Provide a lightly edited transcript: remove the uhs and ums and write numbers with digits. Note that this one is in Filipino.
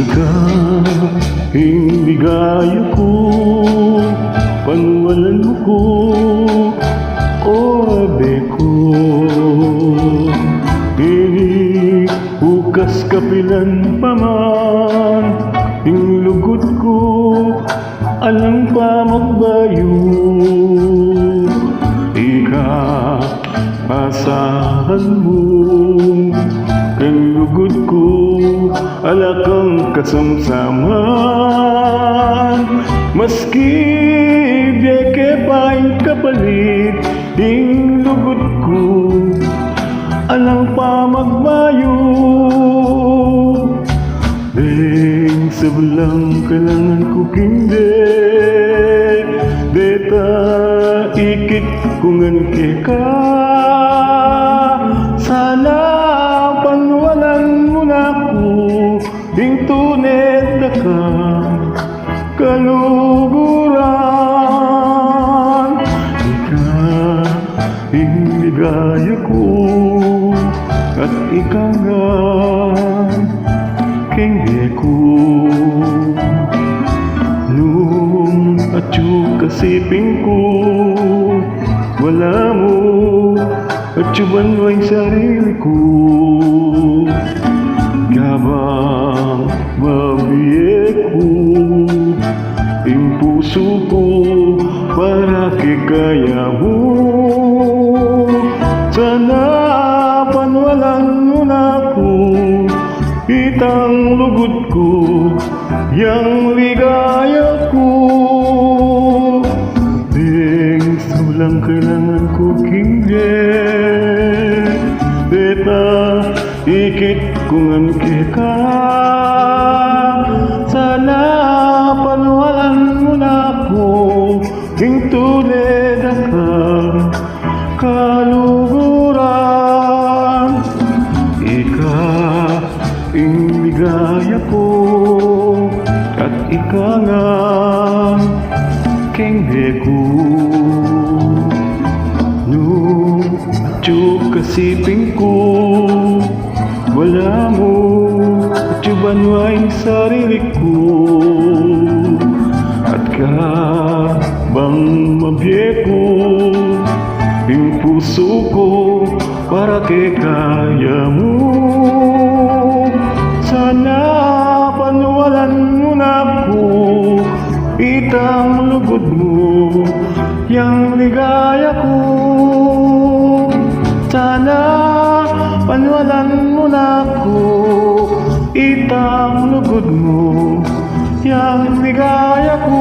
Ikaw, hindi gaya ko, panwalan mo ko, o abe ko. Hindi bukas kapilan pa man, yung lugod ko, alang pa magbayo. Ikaw, asahan mo, kang lugod ko, alakang kasamsaman. Maski biyeke pa'y kapalit, ding lugod ko, alang pa magbayo. Ding sablang kailangan ko kinde, deta ikit kungan keka. Sana panwalan mo na ko, ding tuned na ka kaluguran. Ikaw, hindi gaya ko, at ikaw nga hindi ko. Nung atyo kasiping ko, wala mo, at yuban mo'y sarili ko. Kabang mabiye ko, yung puso ko, para kikaya mo. Sana panwalan mo na ko, itang lugod ko, yang ligaya ko. Ding sulang kailangan ko kingge, deta ikit kungan keka. Sana panwalan mo na ko, ing tulad akang kaluguran. Ikaw, ing ligaya ko, at ikaw nga kenghe ko. Nung atyo kasiping ko, wala mo, at yuban mo'y sarili ko. At kabang mabiye ko, yung puso ko, para kaya mo. Sana panwalan mo na ko, itang lugod mo, yang ligaya ko. Sana panwalan mo na ko, itang lugod mo, yang ligaya ko.